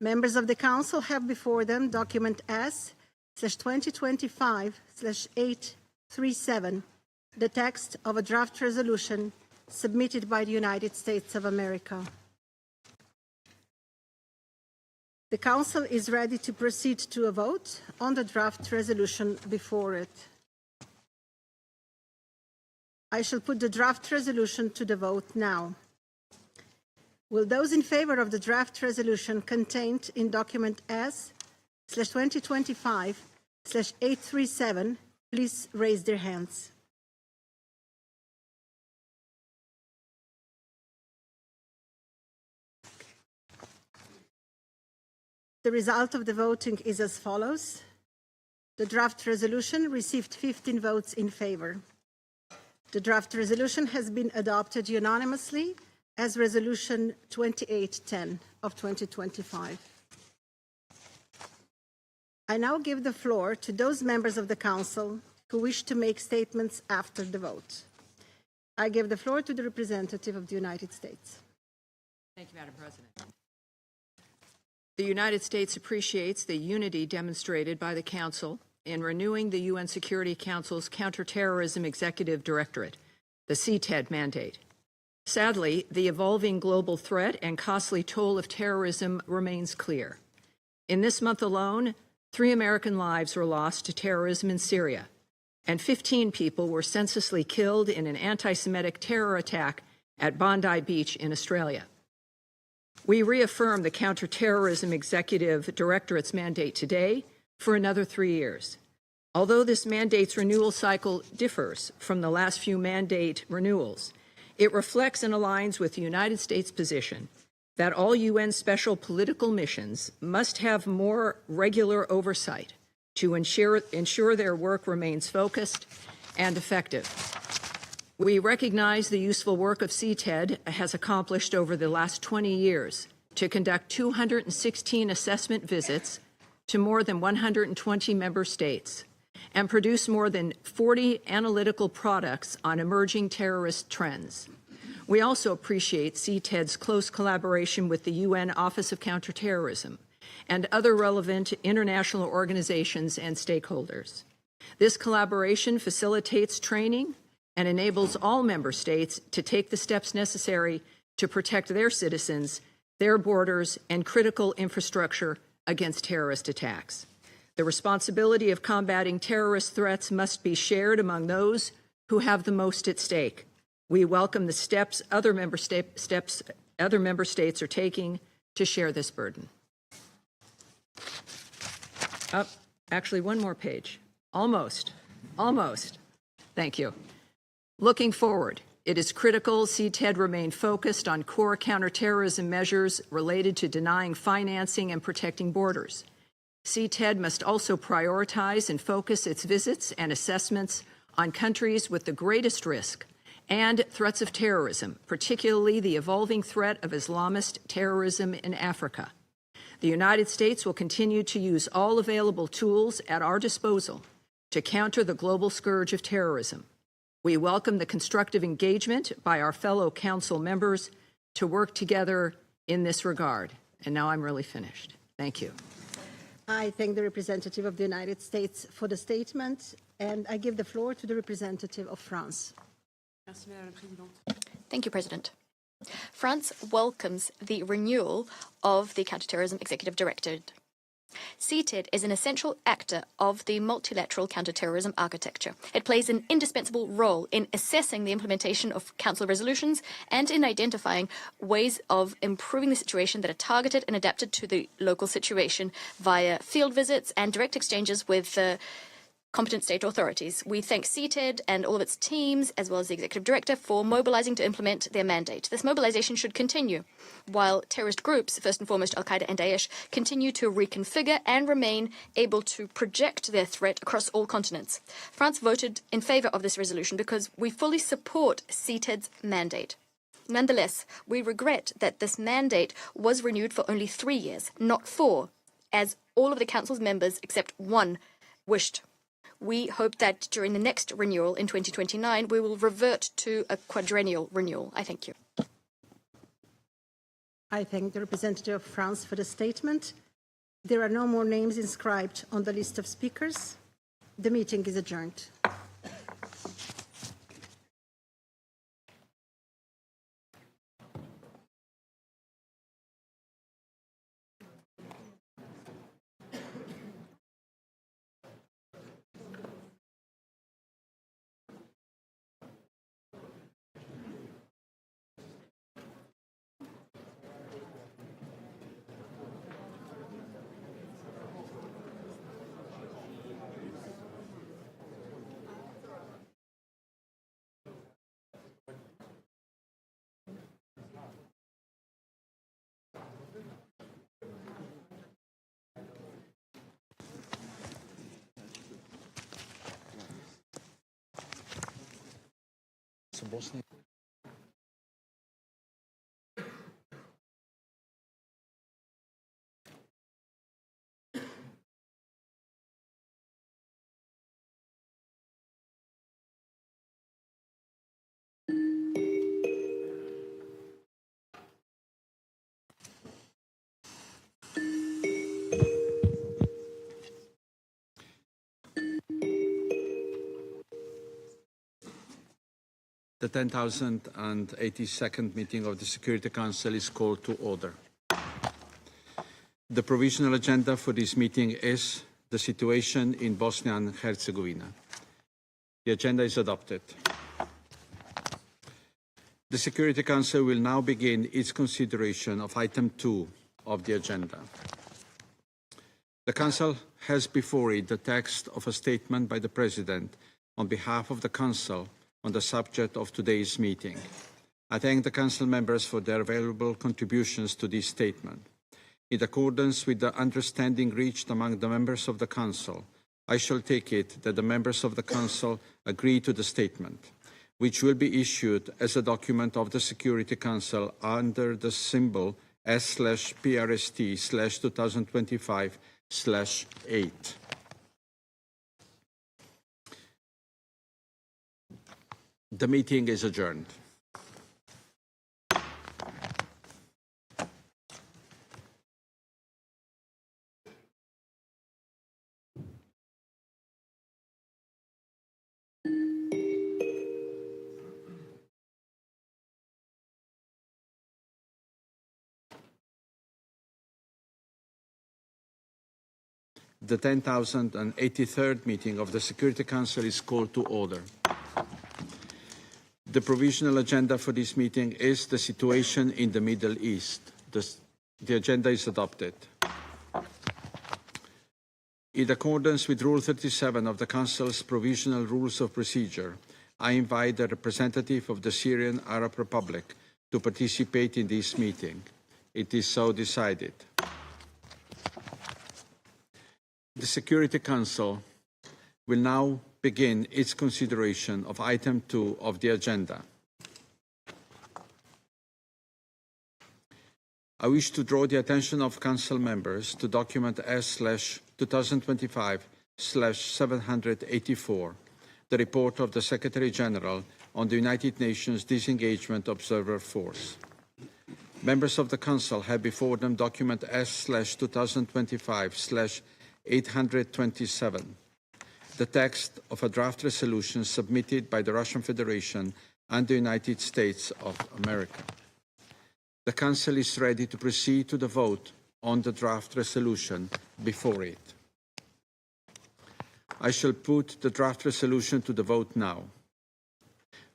Members of the Council have before them document S/2025/837, the text of a draft resolution submitted by the United States of America. The Council is ready to proceed to a vote on the draft resolution before it. I shall put the draft resolution to the vote now. Will those in favor of the draft resolution contained in document S/2025/837 please raise their hands? The result of the voting is as follows. The draft resolution received 15 votes in favor. The draft resolution has been adopted unanimously as Resolution 2810 of 2025. I now give the floor to those members of the Council who wish to make statements after the vote. I give the floor to the representative of the United States. Thank you, Madam President. The United States appreciates the unity demonstrated by the Council in renewing the UN Security Council's Counterterrorism Executive Directorate, the CTED mandate. Sadly, the evolving global threat and costly toll of terrorism remains clear. In this month alone, 3 American lives were lost to terrorism in Syria, and 15 people were senselessly killed in an anti-Semitic terror attack at Bondi Beach in Australia. We reaffirm the Counterterrorism Executive Directorate's mandate today for another 3 years. Although this mandate's renewal cycle differs from the last few mandate renewals, it reflects and aligns with the United States' position that all UN special political missions must have more regular oversight to ensure their work remains focused and effective. We recognize the useful work of CTED has accomplished over the last 20 years to conduct 216 assessment visits to more than 120 member states and produce more than 40 analytical products on emerging terrorist trends. We also appreciate CTED's close collaboration with the UN Office of Counterterrorism and other relevant international organizations and stakeholders. This collaboration facilitates training and enables all member states to take the steps necessary to protect their citizens, their borders, and critical infrastructure against terrorist attacks. The responsibility of combating terrorist threats must be shared among those who have the most at stake. We welcome the steps other member states are taking to share this burden. Actually, one more page. Almost. Thank you. Looking forward, it is critical CTED remain focused on core counterterrorism measures related to denying financing and protecting borders. CTED must also prioritize and focus its visits and assessments on countries with the greatest risk and threats of terrorism, particularly the evolving threat of Islamist terrorism in Africa. The United States will continue to use all available tools at our disposal to counter the global scourge of terrorism. We welcome the constructive engagement by our fellow Council members to work together in this regard. And now I'm really finished. Thank you. I thank the representative of the United States for the statement, and I give the floor to the representative of France. Thank you, President. France welcomes the renewal of the Counterterrorism Executive Directorate. CTED is an essential actor of the multilateral counterterrorism architecture. It plays an indispensable role in assessing the implementation of Council resolutions and in identifying ways of improving the situation that are targeted and adapted to the local situation via field visits and direct exchanges with competent state authorities. We thank CTED and all of its teams, as well as the Executive Director, for mobilizing to implement their mandate. This mobilization should continue, while terrorist groups, first and foremost Al-Qaeda and Daesh, continue to reconfigure and remain able to project their threat across all continents. France voted in favor of this resolution because we fully support CTED's mandate. Nonetheless, we regret that this mandate was renewed for only 3 years, not 4, as all of the Council's members, except one, wished. We hope that during the next renewal in 2029, we will revert to a quadrennial renewal. I thank you. I thank the representative of France for the statement. There are no more names inscribed on the list of speakers. The meeting is adjourned. The 10,082nd meeting of the Security Council is called to order. The provisional agenda for this meeting is the situation in Bosnia and Herzegovina. The agenda is adopted. The Security Council will now begin its consideration of item 2 of the agenda. The Council has before it the text of a statement by the President on behalf of the Council on the subject of today's meeting. I thank the Council members for their valuable contributions to this statement. In accordance with the understanding reached among the members of the Council, I shall take it that the members of the Council agree to the statement, which will be issued as a document of the Security Council under the symbol S/PRST/2025/8. The meeting is adjourned. The 10,083rd meeting of the Security Council is called to order. The provisional agenda for this meeting is the situation in the Middle East. The agenda is adopted. In accordance with Rule 37 of the Council's Provisional Rules of Procedure, I invite the representative of the Syrian Arab Republic to participate in this meeting. It is so decided. The Security Council will now begin its consideration of item 2 of the agenda. I wish to draw the attention of Council members to document S/2025/784, the report of the Secretary General on the United Nations Disengagement Observer Force. Members of the Council have before them document S/2025/827, the text of a draft resolution submitted by the Russian Federation and the United States of America. The Council is ready to proceed to the vote on the draft resolution before it. I shall put the draft resolution to the vote now.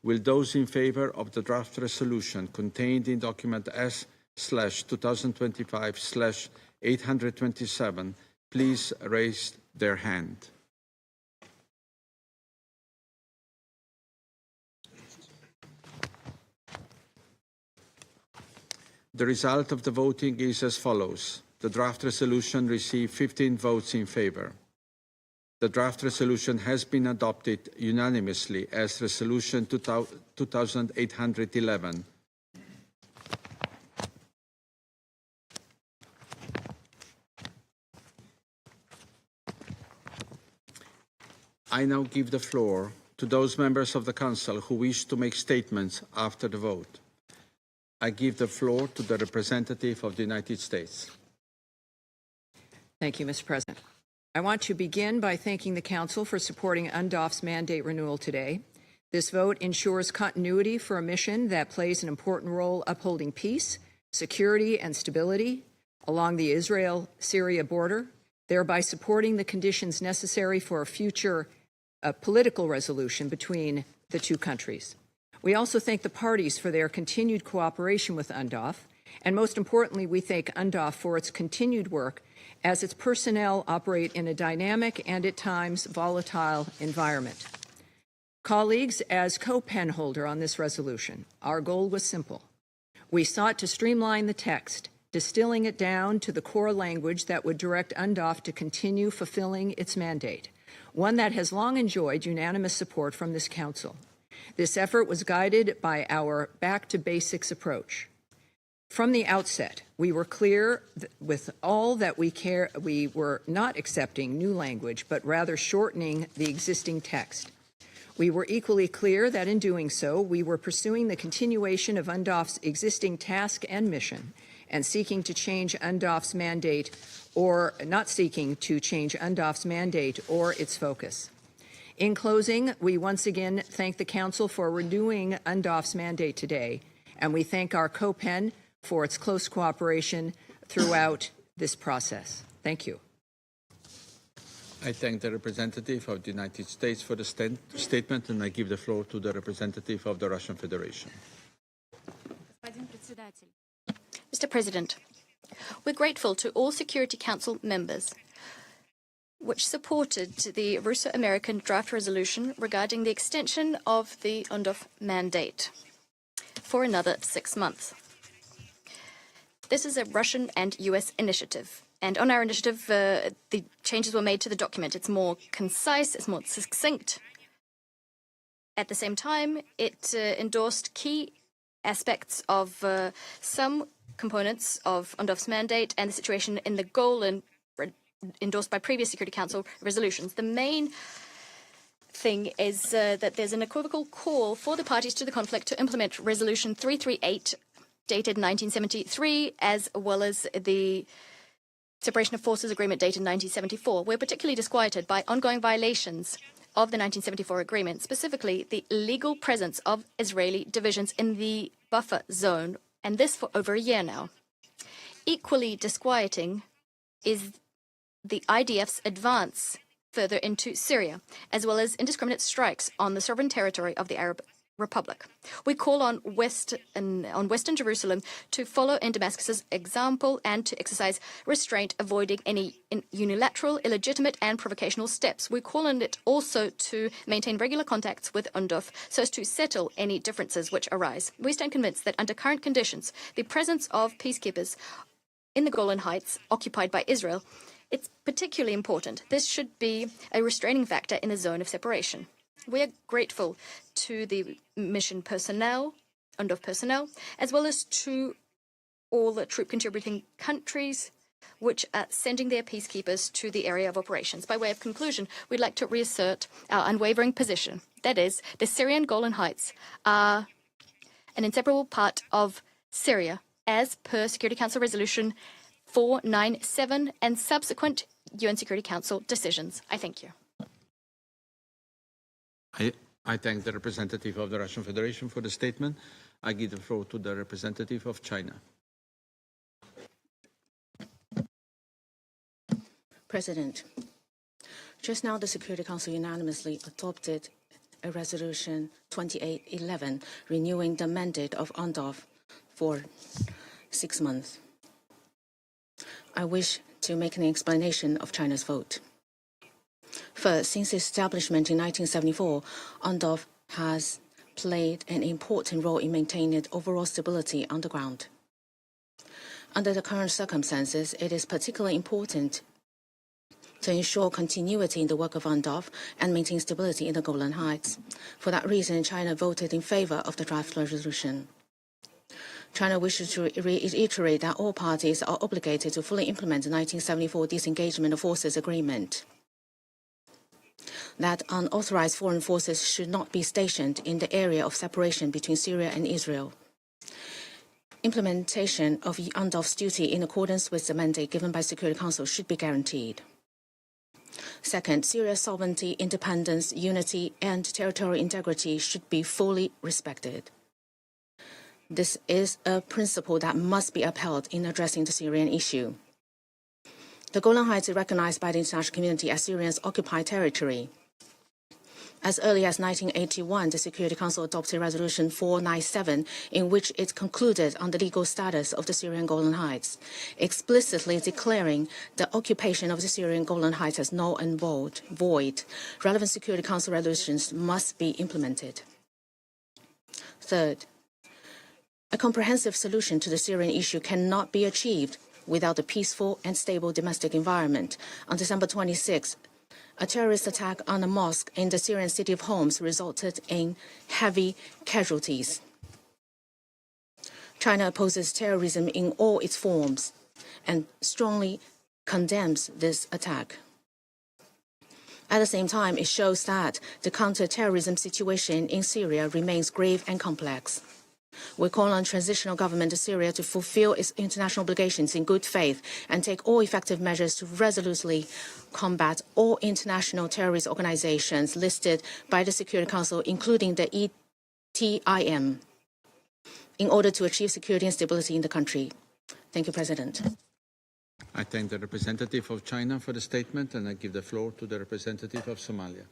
Will those in favor of the draft resolution contained in document S/2025/827 please raise their hand? The result of the voting is as follows. The draft resolution received 15 votes in favor. The draft resolution has been adopted unanimously as Resolution 2811. I now give the floor to those members of the Council who wish to make statements after the vote. I give the floor to the representative of the United States. Thank you, Mr. President. I want to begin by thanking the Council for supporting UNDOF's mandate renewal today. This vote ensures continuity for a mission that plays an important role upholding peace, security, and stability along the Israel-Syria border, thereby supporting the conditions necessary for a future political resolution between the two countries. We also thank the parties for their continued cooperation with UNDOF, and most importantly, we thank UNDOF for its continued work as its personnel operate in a dynamic and at times volatile environment. Colleagues, as co-pen holder on this resolution, our goal was simple. We sought to streamline the text, distilling it down to the core language that would direct UNDOF to continue fulfilling its mandate, one that has long enjoyed unanimous support from this Council. This effort was guided by our back-to-basics approach. From the outset, we were clear with all that we were not accepting new language, but rather shortening the existing text. We were equally clear that in doing so, we were pursuing the continuation of UNDOF's existing task and mission, and seeking to change UNDOF's mandate, or not seeking to change UNDOF's mandate or its focus. In closing, we once again thank the Council for renewing UNDOF's mandate today, and we thank our co-pen for its close cooperation throughout this process. Thank you. I thank the representative of the United States for the statement, and I give the floor to the representative of the Russian Federation. Mr. President, we're grateful to all Security Council members which supported the Russo-American draft resolution regarding the extension of the UNDOF mandate for another 6 months. This is a Russian and US initiative. And on our initiative, the changes were made to the document. It's more concise, it's more succinct. At the same time, it endorsed key aspects of some components of UNDOF's mandate and the situation in the Golan endorsed by previous Security Council resolutions. The main thing is that there's an equivocal call for the parties to the conflict to implement Resolution 338, dated 1973, as well as the Separation of Forces Agreement dated 1974. We're particularly disquieted by ongoing violations of the 1974 agreement, specifically the illegal presence of Israeli divisions in the buffer zone, and this for over a year now. Equally disquieting is the IDF's advance further into Syria, as well as indiscriminate strikes on the sovereign territory of the Arab Republic. We call on Western Jerusalem to follow in Damascus's example and to exercise restraint, avoiding any unilateral, illegitimate, and provocational steps. We call on it also to maintain regular contacts with UNDOF so as to settle any differences which arise. We stand convinced that under current conditions, the presence of peacekeepers in the Golan Heights occupied by Israel, it's particularly important. This should be a restraining factor in the zone of separation. We are grateful to the mission personnel, UNDOF personnel, as well as to all the troop contributing countries which are sending their peacekeepers to the area of operations. By way of conclusion, we'd like to reassert our unwavering position. That is, the Syrian Golan Heights are an inseparable part of Syria, as per Security Council Resolution 497 and subsequent UN Security Council decisions. I thank you. I thank the representative of the Russian Federation for the statement. I give the floor to the representative of China. President, just now the Security Council unanimously adopted a resolution 2811 renewing the mandate of UNDOF for 6 months. I wish to make an explanation of China's vote. First, since its establishment in 1974, UNDOF has played an important role in maintaining overall stability on the ground. Under the current circumstances, it is particularly important to ensure continuity in the work of UNDOF and maintain stability in the Golan Heights. For that reason, China voted in favor of the draft resolution. China wishes to reiterate that all parties are obligated to fully implement the 1974 Disengagement of Forces Agreement, that unauthorized foreign forces should not be stationed in the area of separation between Syria and Israel. Implementation of UNDOF's duty in accordance with the mandate given by Security Council should be guaranteed. Second, Syria's sovereignty, independence, unity, and territorial integrity should be fully respected. This is a principle that must be upheld in addressing the Syrian issue. The Golan Heights is recognized by the international community as Syria's occupied territory. As early as 1981, the Security Council adopted Resolution 497, in which it concluded on the legal status of the Syrian Golan Heights, explicitly declaring the occupation of the Syrian Golan Heights as null and void. Relevant Security Council resolutions must be implemented. Third, a comprehensive solution to the Syrian issue cannot be achieved without a peaceful and stable domestic environment. On December 26, a terrorist attack on a mosque in the Syrian city of Homs resulted in heavy casualties. China opposes terrorism in all its forms and strongly condemns this attack. At the same time, it shows that the counter-terrorism situation in Syria remains grave and complex. We call on transitional government of Syria to fulfill its international obligations in good faith and take all effective measures to resolutely combat all international terrorist organizations listed by the Security Council, including the ETIM, in order to achieve security and stability in the country. Thank you, President. I thank the representative of China for the statement, and I give the floor to the representative of Somalia.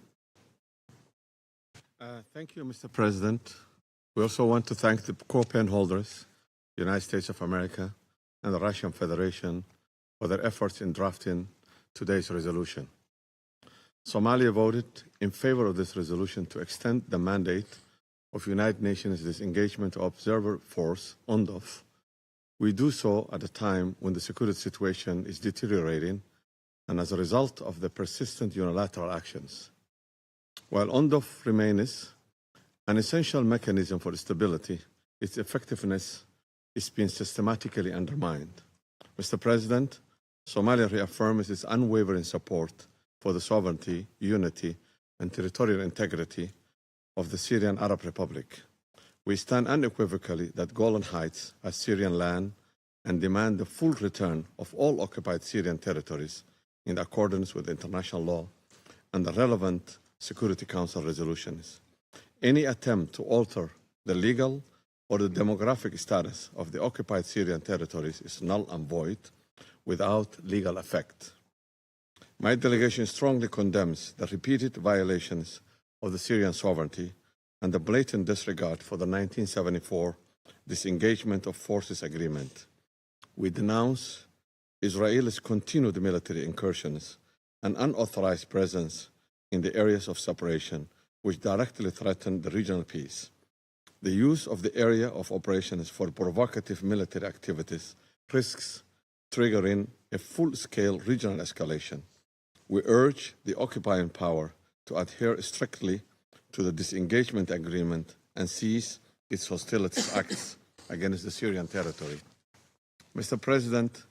Thank you, Mr. President. We also want to thank the co-pen holders, the United States of America and the Russian Federation, for their efforts in drafting today's resolution. Somalia voted in favor of this resolution to extend the mandate of United Nations Disengagement Observer Force, UNDOF. We do so at a time when the security situation is deteriorating and as a result of the persistent unilateral actions. While UNDOF remains an essential mechanism for stability, its effectiveness is being systematically undermined. Mr. President, Somalia reaffirms its unwavering support for the sovereignty, unity, and territorial integrity of the Syrian Arab Republic. We stand unequivocally that Golan Heights are Syrian land and demand the full return of all occupied Syrian territories in accordance with international law and the relevant Security Council resolutions. Any attempt to alter the legal or the demographic status of the occupied Syrian territories is null and void without legal effect. My delegation strongly condemns the repeated violations of the Syrian sovereignty and the blatant disregard for the 1974 Disengagement of Forces Agreement. We denounce Israel's continued military incursions and unauthorized presence in the areas of separation, which directly threaten the regional peace. The use of the area of operations for provocative military activities risks triggering a full-scale regional escalation. We urge the occupying power to adhere strictly to the disengagement agreement and cease its hostility acts against the Syrian territory. Mr. President,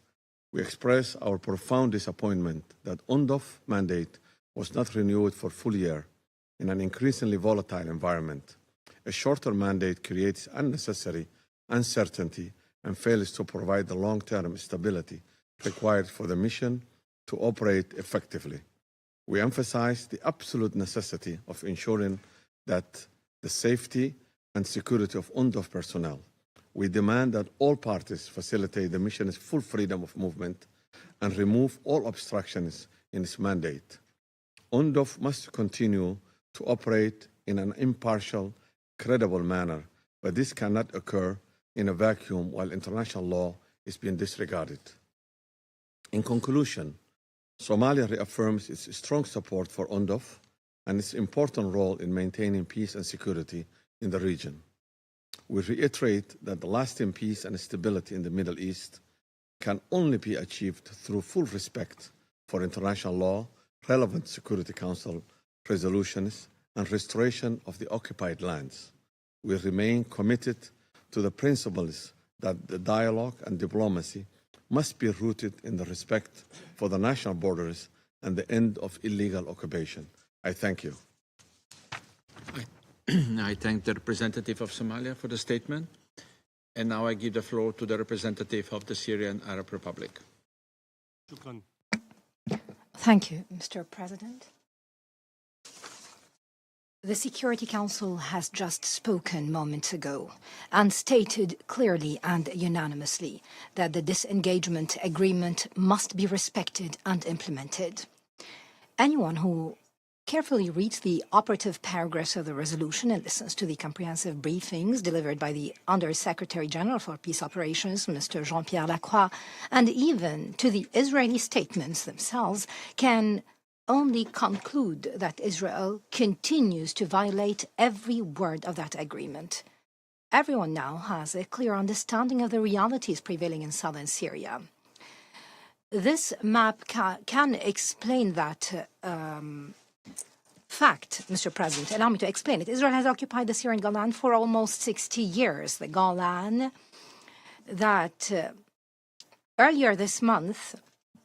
we express our profound disappointment that UNDOF mandate was not renewed for a full year in an increasingly volatile environment. A shorter mandate creates unnecessary uncertainty and fails to provide the long-term stability required for the mission to operate effectively. We emphasize the absolute necessity of ensuring that the safety and security of UNDOF personnel. We demand that all parties facilitate the mission's full freedom of movement and remove all obstructions in its mandate. UNDOF must continue to operate in an impartial, credible manner, but this cannot occur in a vacuum while international law is being disregarded. In conclusion, Somalia reaffirms its strong support for UNDOF and its important role in maintaining peace and security in the region. We reiterate that the lasting peace and stability in the Middle East can only be achieved through full respect for international law, relevant Security Council resolutions, and restoration of the occupied lands. We remain committed to the principles that the dialogue and diplomacy must be rooted in the respect for the national borders and the end of illegal occupation. I thank you. I thank the representative of Somalia for the statement. And now I give the floor to the representative of the Syrian Arab Republic. Shukran. Thank you, Mr. President. The Security Council has just spoken moments ago and stated clearly and unanimously that the disengagement agreement must be respected and implemented. Anyone who carefully reads the operative paragraphs of the resolution and listens to the comprehensive briefings delivered by the Under-Secretary General for Peace Operations, Mr. Jean-Pierre Lacroix, and even to the Israeli statements themselves, can only conclude that Israel continues to violate every word of that agreement. Everyone now has a clear understanding of the realities prevailing in southern Syria. This map can explain that fact, Mr. President. Allow me to explain it. Israel has occupied the Syrian Golan for almost 60 years. The Golan that earlier this month,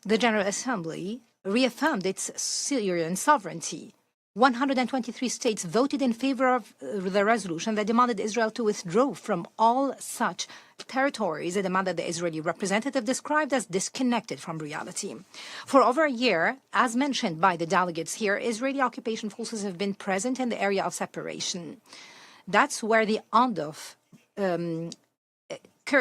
the General Assembly reaffirmed its Syrian sovereignty. 123 states voted in favor of the resolution that demanded Israel to withdraw from all such territories, a demand that the Israeli representative described as disconnected from reality. For over a year, as mentioned by the delegates here, Israeli occupation forces have been present in the area of separation. That's where the Ondof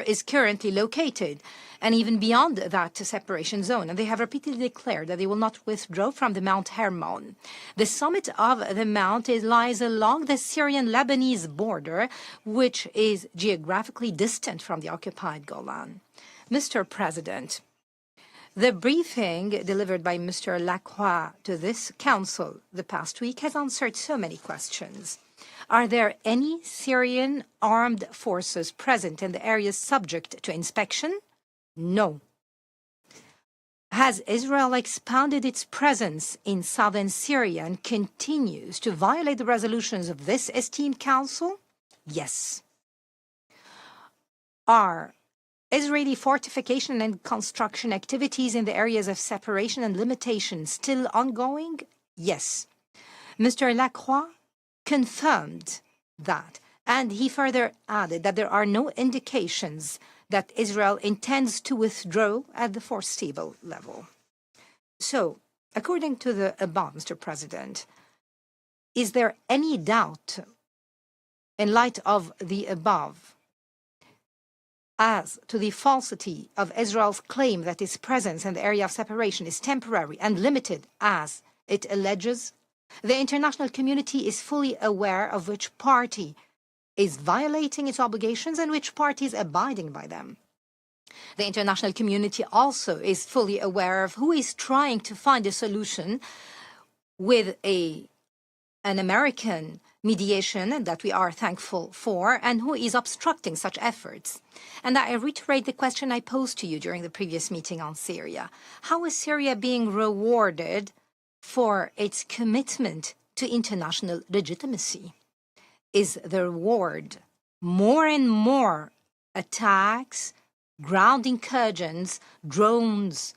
is currently located, and even beyond that separation zone. And they have repeatedly declared that they will not withdraw from the Mount Hermon. The summit of the mount lies along the Syrian-Lebanese border, which is geographically distant from the occupied Golan. Mr. President, the briefing delivered by Mr. Lacroix to this council the past week has answered so many questions. Are there any Syrian armed forces present in the areas subject to inspection? No. Has Israel expanded its presence in southern Syria and continues to violate the resolutions of this esteemed council? Yes. Are Israeli fortification and construction activities in the areas of separation and limitation still ongoing? Yes. Mr. Lacroix confirmed that, and he further added that there are no indications that Israel intends to withdraw at the foreseeable level. So, according to the above, Mr. President, is there any doubt, in light of the above, as to the falsity of Israel's claim that its presence in the area of separation is temporary and limited as it alleges? The international community is fully aware of which party is violating its obligations and which party is abiding by them. The international community also is fully aware of who is trying to find a solution with an American mediation that we are thankful for, and who is obstructing such efforts. And I reiterate the question I posed to you during the previous meeting on Syria. How is Syria being rewarded for its commitment to international legitimacy? Is the reward more and more attacks, ground incursions, drones,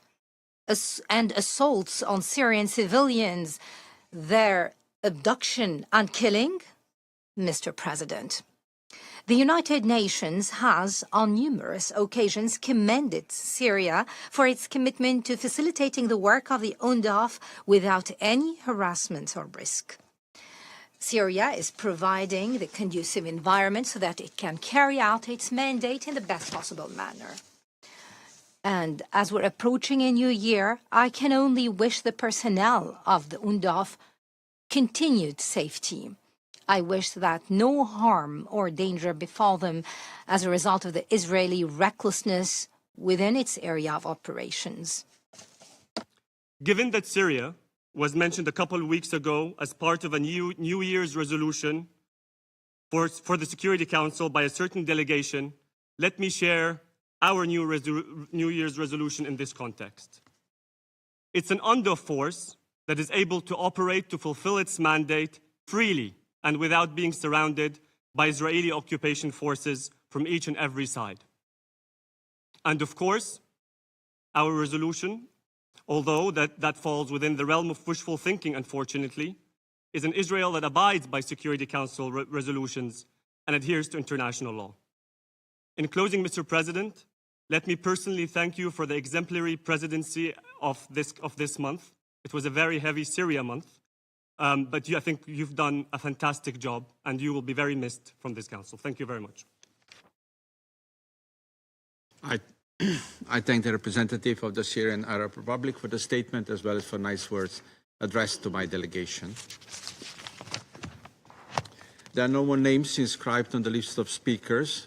and assaults on Syrian civilians, their abduction and killing? Mr. President, the United Nations has, on numerous occasions, commended Syria for its commitment to facilitating the work of the UNDOF without any harassment or risk. Syria is providing the conducive environment so that it can carry out its mandate in the best possible manner. And as we're approaching a new year, I can only wish the personnel of the UNDOF continued safety. I wish that no harm or danger befall them as a result of the Israeli recklessness within its area of operations. Given that Syria was mentioned a couple of weeks ago as part of a New Year's resolution for the Security Council by a certain delegation, let me share our New Year's resolution in this context. It's an UNDOF force that is able to operate to fulfill its mandate freely and without being surrounded by Israeli occupation forces from each and every side. And of course, our resolution, although that falls within the realm of wishful thinking, unfortunately, is an Israel that abides by Security Council resolutions and adheres to international law. In closing, Mr. President, let me personally thank you for the exemplary presidency of this month. It was a very heavy Syria month, but I think you've done a fantastic job, and you will be very missed from this council. Thank you very much. I thank the representative of the Syrian Arab Republic for the statement as well as for nice words addressed to my delegation. There are no more names inscribed on the list of speakers.